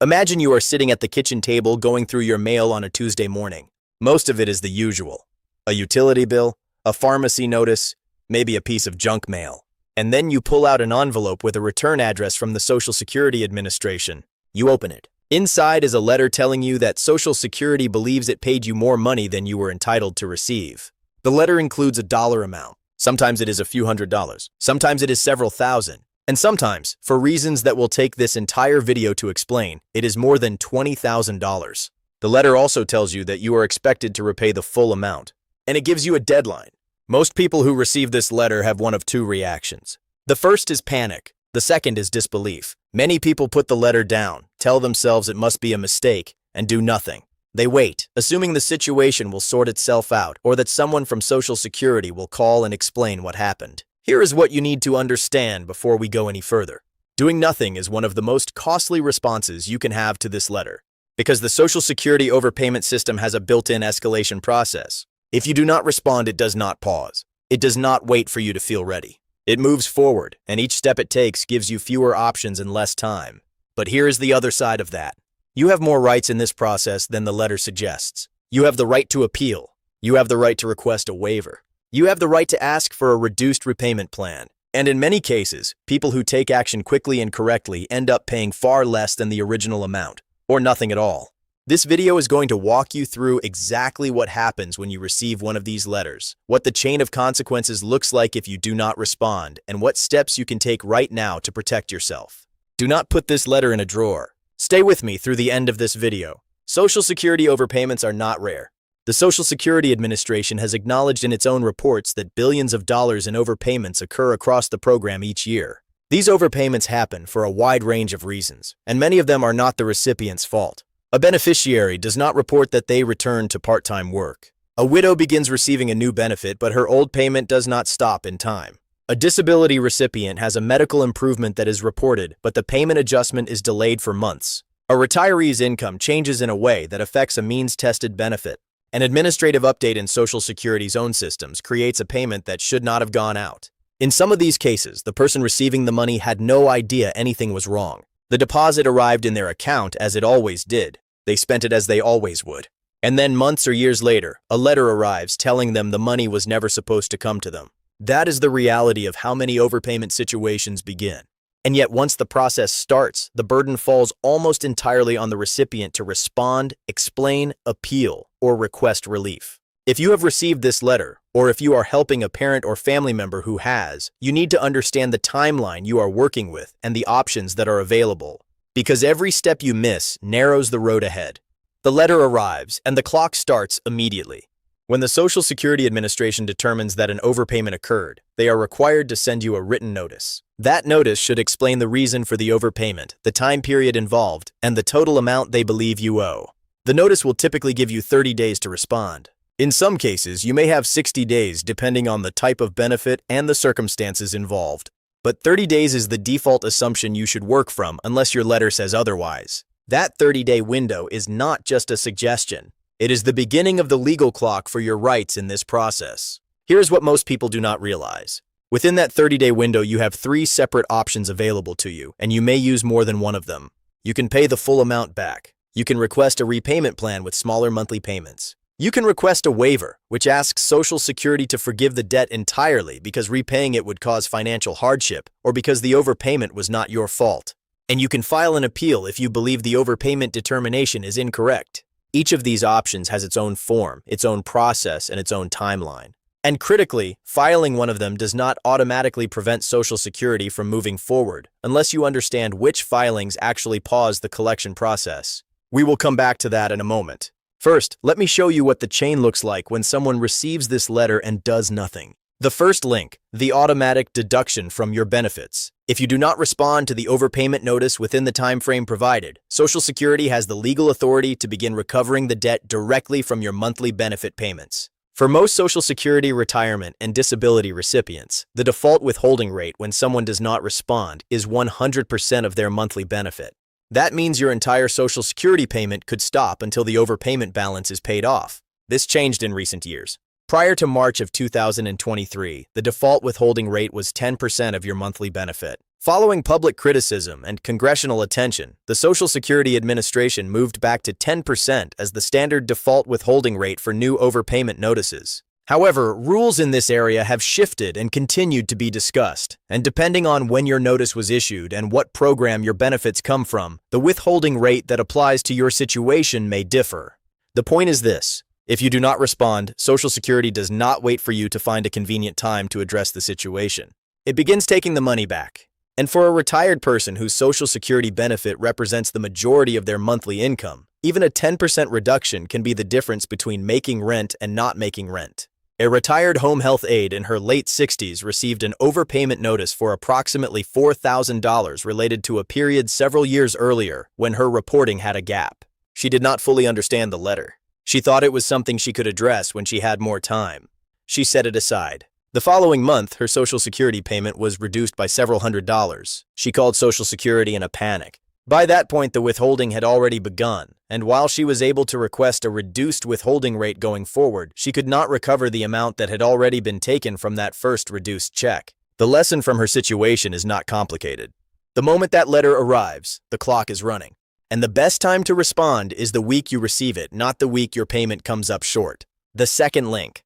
Imagine you are sitting at the kitchen table going through your mail on a Tuesday morning. Most of it is the usual. A utility bill, a pharmacy notice, maybe a piece of junk mail. And then you pull out an envelope with a return address from the Social Security Administration. You open it. Inside is a letter telling you that Social Security believes it paid you more money than you were entitled to receive. The letter includes a dollar amount. Sometimes it is a few $100s. Sometimes it is several thousand. And sometimes, for reasons that will take this entire video to explain, it is more than $20,000. The letter also tells you that you are expected to repay the full amount, and it gives you a deadline. Most people who receive this letter have one of two reactions. The first is panic. The second is disbelief. Many people put the letter down, tell themselves it must be a mistake, and do nothing. They wait, assuming the situation will sort itself out or that someone from Social Security will call and explain what happened. Here is what you need to understand before we go any further. Doing nothing is one of the most costly responses you can have to this letter, because the Social Security overpayment system has a built-in escalation process. If you do not respond, it does not pause. It does not wait for you to feel ready. It moves forward, and each step it takes gives you fewer options and less time. But here is the other side of that. You have more rights in this process than the letter suggests. You have the right to appeal. You have the right to request a waiver. You have the right to ask for a reduced repayment plan. And in many cases, people who take action quickly and correctly end up paying far less than the original amount, or nothing at all. This video is going to walk you through exactly what happens when you receive one of these letters, what the chain of consequences looks like if you do not respond, and what steps you can take right now to protect yourself. Do not put this letter in a drawer. Stay with me through the end of this video. Social Security overpayments are not rare. The Social Security Administration has acknowledged in its own reports that billions of dollars in overpayments occur across the program each year. These overpayments happen for a wide range of reasons, and many of them are not the recipient's fault. A beneficiary does not report that they return to part-time work. A widow begins receiving a new benefit, but her old payment does not stop in time. A disability recipient has a medical improvement that is reported, but the payment adjustment is delayed for months. A retiree's income changes in a way that affects a means-tested benefit. An administrative update in Social Security's own systems creates a payment that should not have gone out. In some of these cases, the person receiving the money had no idea anything was wrong. The deposit arrived in their account as it always did. They spent it as they always would. And then months or years later, a letter arrives telling them the money was never supposed to come to them. That is the reality of how many overpayment situations begin. And yet once the process starts, the burden falls almost entirely on the recipient to respond, explain, appeal, or request relief. If you have received this letter, or if you are helping a parent or family member who has, you need to understand the timeline you are working with and the options that are available, because every step you miss narrows the road ahead. The letter arrives, and the clock starts immediately. When the Social Security Administration determines that an overpayment occurred, they are required to send you a written notice. That notice should explain the reason for the overpayment, the time period involved, and the total amount they believe you owe. The notice will typically give you 30 days to respond. In some cases, you may have 60 days depending on the type of benefit and the circumstances involved. But 30 days is the default assumption you should work from unless your letter says otherwise. That 30-day window is not just a suggestion. It is the beginning of the legal clock for your rights in this process. Here's what most people do not realize. Within that 30-day window, you have 3 separate options available to you, and you may use more than one of them. You can pay the full amount back. You can request a repayment plan with smaller monthly payments. You can request a waiver, which asks Social Security to forgive the debt entirely because repaying it would cause financial hardship or because the overpayment was not your fault. And you can file an appeal if you believe the overpayment determination is incorrect. Each of these options has its own form, its own process, and its own timeline. And critically, filing one of them does not automatically prevent Social Security from moving forward unless you understand which filings actually pause the collection process. We will come back to that in a moment. First, let me show you what the chain looks like when someone receives this letter and does nothing. The first link, the automatic deduction from your benefits. If you do not respond to the overpayment notice within the time frame provided, Social Security has the legal authority to begin recovering the debt directly from your monthly benefit payments. For most Social Security retirement and disability recipients, the default withholding rate when someone does not respond is 100% of their monthly benefit. That means your entire Social Security payment could stop until the overpayment balance is paid off. This changed in recent years. Prior to March of 2023, the default withholding rate was 10% of your monthly benefit. Following public criticism and congressional attention, the Social Security Administration moved back to 10% as the standard default withholding rate for new overpayment notices. However, rules in this area have shifted and continued to be discussed, and depending on when your notice was issued and what program your benefits come from, the withholding rate that applies to your situation may differ. The point is this: if you do not respond, Social Security does not wait for you to find a convenient time to address the situation. It begins taking the money back. And for a retired person whose Social Security benefit represents the majority of their monthly income, even a 10% reduction can be the difference between making rent and not making rent. A retired home health aide in her late 60s received an overpayment notice for approximately $4,000 related to a period several years earlier when her reporting had a gap. She did not fully understand the letter. She thought it was something she could address when she had more time. She set it aside. The following month, her Social Security payment was reduced by several $100s. She called Social Security in a panic. By that point, the withholding had already begun, and while she was able to request a reduced withholding rate going forward, she could not recover the amount that had already been taken from that first reduced check. The lesson from her situation is not complicated. The moment that letter arrives, the clock is running. And the best time to respond is the week you receive it, not the week your payment comes up short. The second link.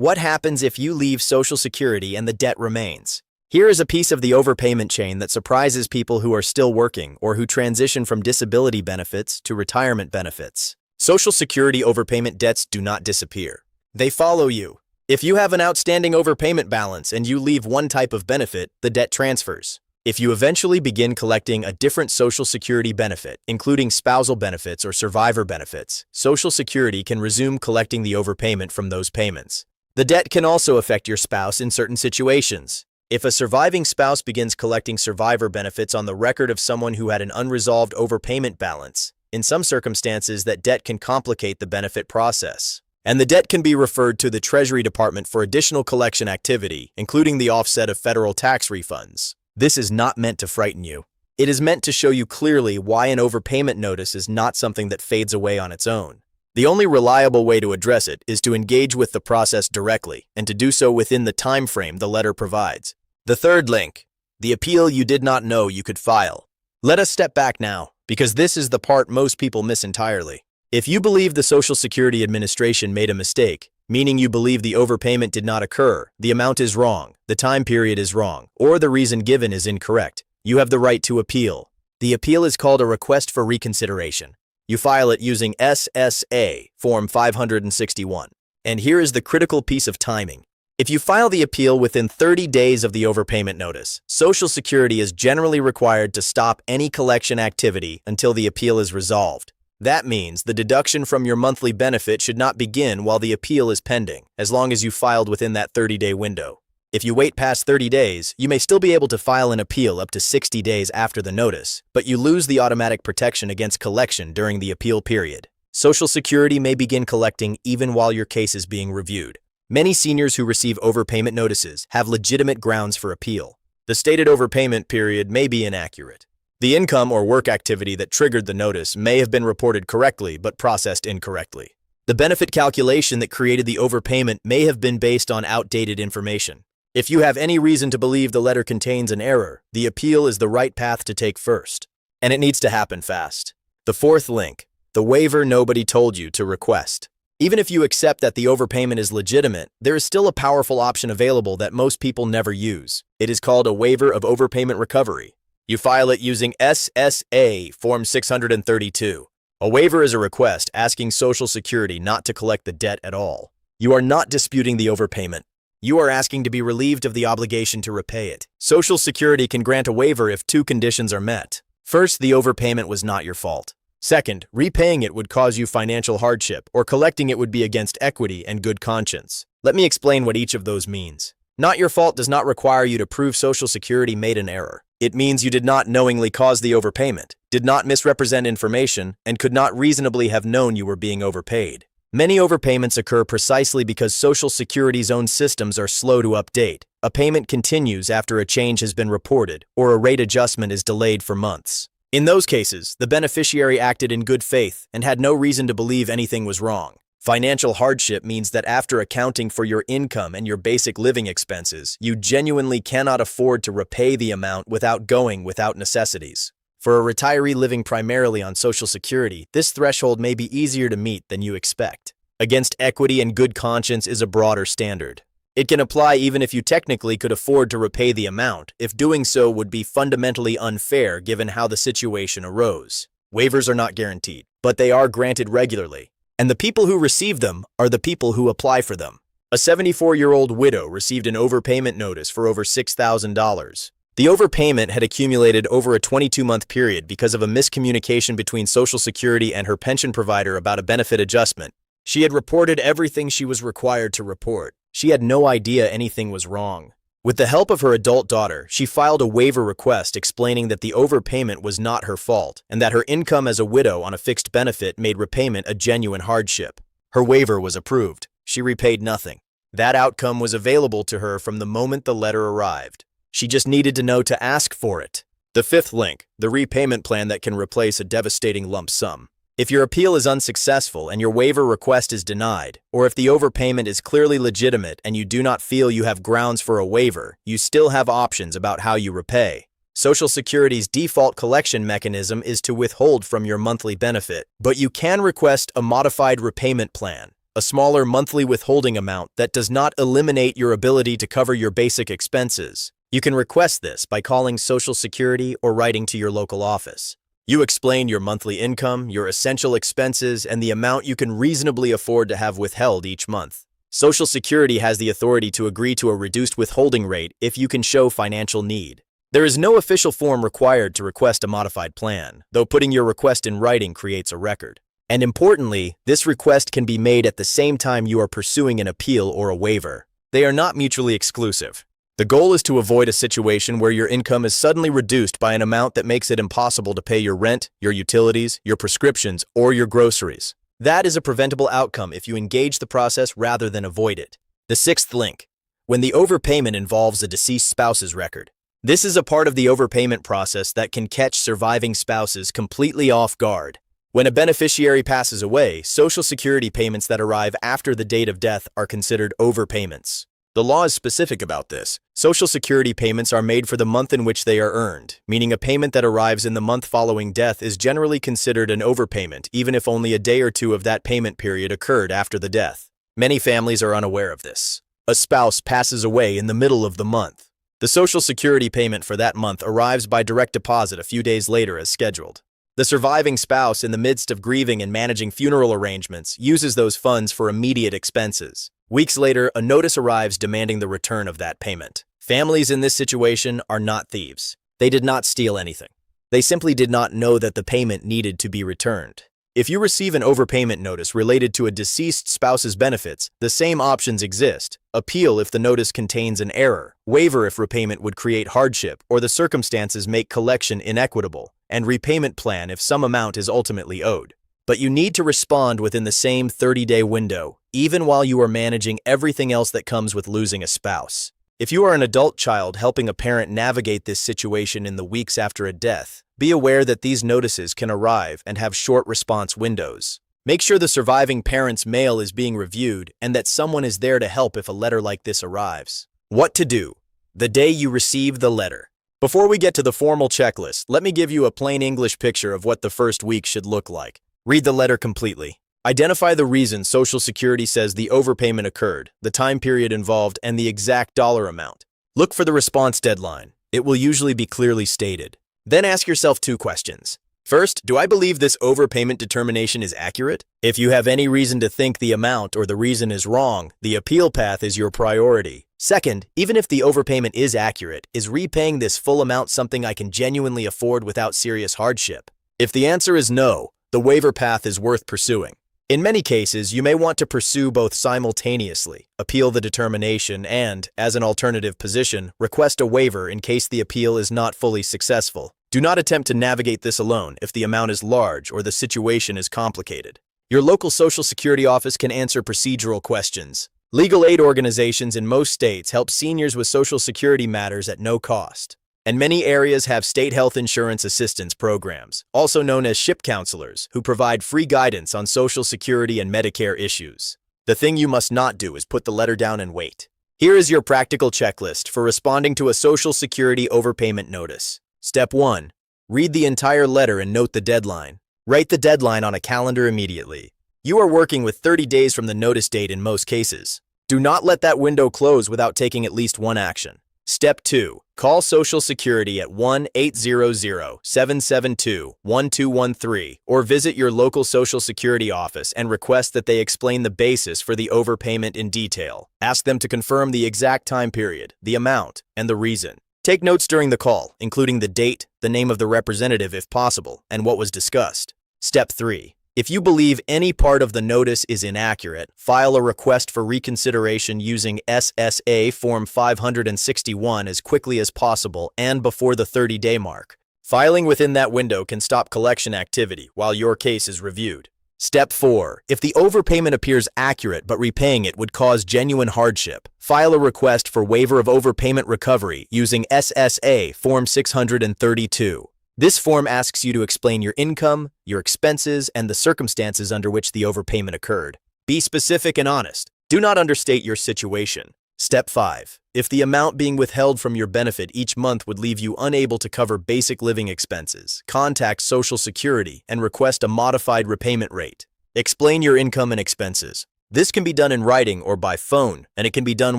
What happens if you leave Social Security and the debt remains? Here is a piece of the overpayment chain that surprises people who are still working or who transition from disability benefits to retirement benefits. Social Security overpayment debts do not disappear. They follow you. If you have an outstanding overpayment balance and you leave one type of benefit, the debt transfers. If you eventually begin collecting a different Social Security benefit, including spousal benefits or survivor benefits, Social Security can resume collecting the overpayment from those payments. The debt can also affect your spouse in certain situations. If a surviving spouse begins collecting survivor benefits on the record of someone who had an unresolved overpayment balance, in some circumstances that debt can complicate the benefit process. And the debt can be referred to the Treasury Department for additional collection activity, including the offset of federal tax refunds. This is not meant to frighten you. It is meant to show you clearly why an overpayment notice is not something that fades away on its own. The only reliable way to address it is to engage with the process directly and to do so within the time frame the letter provides. The third link, the appeal you did not know you could file. Let us step back now, because this is the part most people miss entirely. If you believe the Social Security Administration made a mistake, meaning you believe the overpayment did not occur, the amount is wrong, the time period is wrong, or the reason given is incorrect, you have the right to appeal. The appeal is called a request for reconsideration. You file it using SSA Form 561. And here is the critical piece of timing. If you file the appeal within 30 days of the overpayment notice, Social Security is generally required to stop any collection activity until the appeal is resolved. That means the deduction from your monthly benefit should not begin while the appeal is pending, as long as you filed within that 30-day window. If you wait past 30 days, you may still be able to file an appeal up to 60 days after the notice, but you lose the automatic protection against collection during the appeal period. Social Security may begin collecting even while your case is being reviewed. Many seniors who receive overpayment notices have legitimate grounds for appeal. The stated overpayment period may be inaccurate. The income or work activity that triggered the notice may have been reported correctly but processed incorrectly. The benefit calculation that created the overpayment may have been based on outdated information. If you have any reason to believe the letter contains an error, the appeal is the right path to take first. And it needs to happen fast. The fourth link, the waiver nobody told you to request. Even if you accept that the overpayment is legitimate, there is still a powerful option available that most people never use. It is called a waiver of overpayment recovery. You file it using SSA Form 632. A waiver is a request asking Social Security not to collect the debt at all. You are not disputing the overpayment. You are asking to be relieved of the obligation to repay it. Social Security can grant a waiver if two conditions are met. First, the overpayment was not your fault. Second, repaying it would cause you financial hardship, or collecting it would be against equity and good conscience. Let me explain what each of those means. Not your fault does not require you to prove Social Security made an error. It means you did not knowingly cause the overpayment, did not misrepresent information, and could not reasonably have known you were being overpaid. Many overpayments occur precisely because Social Security's own systems are slow to update. A payment continues after a change has been reported, or a rate adjustment is delayed for months. In those cases, the beneficiary acted in good faith and had no reason to believe anything was wrong. Financial hardship means that after accounting for your income and your basic living expenses, you genuinely cannot afford to repay the amount without going without necessities. For a retiree living primarily on Social Security, this threshold may be easier to meet than you expect. Against equity and good conscience is a broader standard. It can apply even if you technically could afford to repay the amount, if doing so would be fundamentally unfair given how the situation arose. Waivers are not guaranteed, but they are granted regularly. And the people who receive them are the people who apply for them. A 74-year-old widow received an overpayment notice for over $6,000. The overpayment had accumulated over a 22-month period because of a miscommunication between Social Security and her pension provider about a benefit adjustment. She had reported everything she was required to report. She had no idea anything was wrong. With the help of her adult daughter, she filed a waiver request explaining that the overpayment was not her fault and that her income as a widow on a fixed benefit made repayment a genuine hardship. Her waiver was approved. She repaid nothing. That outcome was available to her from the moment the letter arrived. She just needed to know to ask for it. The fifth link, the repayment plan that can replace a devastating lump sum. If your appeal is unsuccessful and your waiver request is denied, or if the overpayment is clearly legitimate and you do not feel you have grounds for a waiver, you still have options about how you repay. Social Security's default collection mechanism is to withhold from your monthly benefit, but you can request a modified repayment plan, a smaller monthly withholding amount that does not eliminate your ability to cover your basic expenses. You can request this by calling Social Security or writing to your local office. You explain your monthly income, your essential expenses, and the amount you can reasonably afford to have withheld each month. Social Security has the authority to agree to a reduced withholding rate if you can show financial need. There is no official form required to request a modified plan, though putting your request in writing creates a record. And importantly, this request can be made at the same time you are pursuing an appeal or a waiver. They are not mutually exclusive. The goal is to avoid a situation where your income is suddenly reduced by an amount that makes it impossible to pay your rent, your utilities, your prescriptions, or your groceries. That is a preventable outcome if you engage the process rather than avoid it. The sixth link, when the overpayment involves a deceased spouse's record. This is a part of the overpayment process that can catch surviving spouses completely off guard. When a beneficiary passes away, Social Security payments that arrive after the date of death are considered overpayments. The law is specific about this. Social Security payments are made for the month in which they are earned, meaning a payment that arrives in the month following death is generally considered an overpayment, even if only a day or two of that payment period occurred after the death. Many families are unaware of this. A spouse passes away in the middle of the month. The Social Security payment for that month arrives by direct deposit a few days later as scheduled. The surviving spouse, in the midst of grieving and managing funeral arrangements, uses those funds for immediate expenses. Weeks later, a notice arrives demanding the return of that payment. Families in this situation are not thieves. They did not steal anything. They simply did not know that the payment needed to be returned. If you receive an overpayment notice related to a deceased spouse's benefits, the same options exist. Appeal if the notice contains an error, waiver if repayment would create hardship or the circumstances make collection inequitable, and repayment plan if some amount is ultimately owed. But you need to respond within the same 30-day window, even while you are managing everything else that comes with losing a spouse. If you are an adult child helping a parent navigate this situation in the weeks after a death, be aware that these notices can arrive and have short response windows. Make sure the surviving parent's mail is being reviewed and that someone is there to help if a letter like this arrives. What to do the day you receive the letter. Before we get to the formal checklist, let me give you a plain English picture of what the first week should look like. Read the letter completely. Identify the reason Social Security says the overpayment occurred, the time period involved, and the exact dollar amount. Look for the response deadline. It will usually be clearly stated. Then ask yourself two questions. First, do I believe this overpayment determination is accurate? If you have any reason to think the amount or the reason is wrong, the appeal path is your priority. Second, even if the overpayment is accurate, is repaying this full amount something I can genuinely afford without serious hardship? If the answer is no, the waiver path is worth pursuing. In many cases, you may want to pursue both simultaneously, appeal the determination and, as an alternative position, request a waiver in case the appeal is not fully successful. Do not attempt to navigate this alone if the amount is large or the situation is complicated. Your local Social Security office can answer procedural questions. Legal aid organizations in most states help seniors with Social Security matters at no cost. And many areas have state health insurance assistance programs, also known as SHIP counselors, who provide free guidance on Social Security and Medicare issues. The thing you must not do is put the letter down and wait. Here is your practical checklist for responding to a Social Security overpayment notice. Step 1. Read the entire letter and note the deadline. Write the deadline on a calendar immediately. You are working with 30 days from the notice date in most cases. Do not let that window close without taking at least one action. Step 2. Call Social Security at 1-800-772-1213 or visit your local Social Security office and request that they explain the basis for the overpayment in detail. Ask them to confirm the exact time period, the amount, and the reason. Take notes during the call, including the date, the name of the representative if possible, and what was discussed. Step 3. If you believe any part of the notice is inaccurate, file a request for reconsideration using SSA Form 561 as quickly as possible and before the 30-day mark. Filing within that window can stop collection activity while your case is reviewed. Step 4. If the overpayment appears accurate but repaying it would cause genuine hardship, file a request for waiver of overpayment recovery using SSA Form 632. This form asks you to explain your income, your expenses, and the circumstances under which the overpayment occurred. Be specific and honest. Do not understate your situation. Step 5. If the amount being withheld from your benefit each month would leave you unable to cover basic living expenses, contact Social Security and request a modified repayment rate. Explain your income and expenses. This can be done in writing or by phone, and it can be done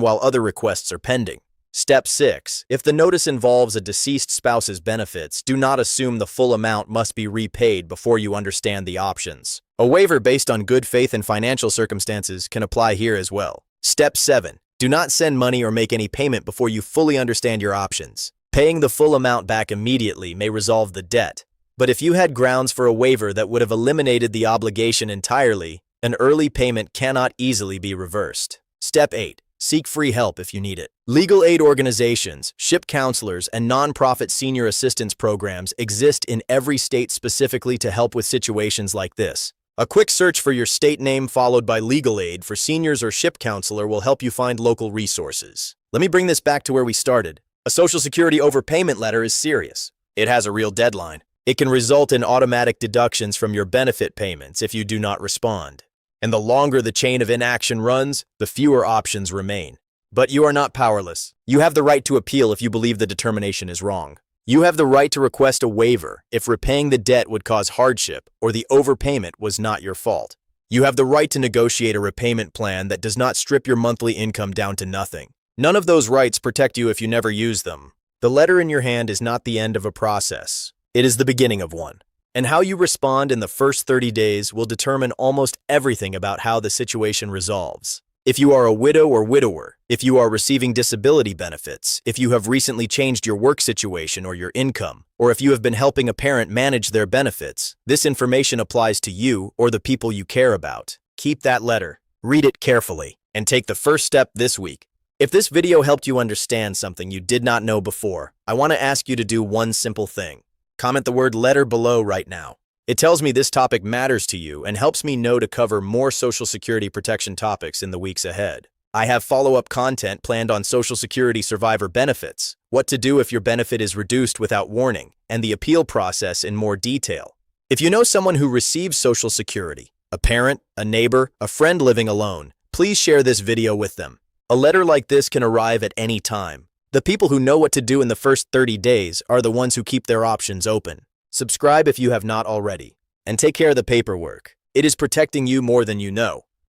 while other requests are pending. Step 6. If the notice involves a deceased spouse's benefits, do not assume the full amount must be repaid before you understand the options. A waiver based on good faith and financial circumstances can apply here as well. Step 7. Do not send money or make any payment before you fully understand your options. Paying the full amount back immediately may resolve the debt, but if you had grounds for a waiver that would have eliminated the obligation entirely, an early payment cannot easily be reversed. Step 8. Seek free help if you need it. Legal aid organizations, SHIP counselors, and nonprofit senior assistance programs exist in every state specifically to help with situations like this. A quick search for your state name followed by legal aid for seniors or SHIP counselor will help you find local resources. Let me bring this back to where we started. A Social Security overpayment letter is serious. It has a real deadline. It can result in automatic deductions from your benefit payments if you do not respond. And the longer the chain of inaction runs, the fewer options remain. But you are not powerless. You have the right to appeal if you believe the determination is wrong. You have the right to request a waiver if repaying the debt would cause hardship or the overpayment was not your fault. You have the right to negotiate a repayment plan that does not strip your monthly income down to nothing. None of those rights protect you if you never use them. The letter in your hand is not the end of a process. It is the beginning of one. And how you respond in the first 30 days will determine almost everything about how the situation resolves. If you are a widow or widower, if you are receiving disability benefits, if you have recently changed your work situation or your income, or if you have been helping a parent manage their benefits, this information applies to you or the people you care about. Keep that letter, read it carefully, and take the first step this week. If this video helped you understand something you did not know before, I want to ask you to do one simple thing. Comment the word letter below right now. It tells me this topic matters to you and helps me know to cover more Social Security protection topics in the weeks ahead. I have follow-up content planned on Social Security survivor benefits, what to do if your benefit is reduced without warning, and the appeal process in more detail. If you know someone who receives Social Security, a parent, a neighbor, a friend living alone, please share this video with them. A letter like this can arrive at any time. The people who know what to do in the first 30 days are the ones who keep their options open. Subscribe if you have not already, and take care of the paperwork. It is protecting you more than you know.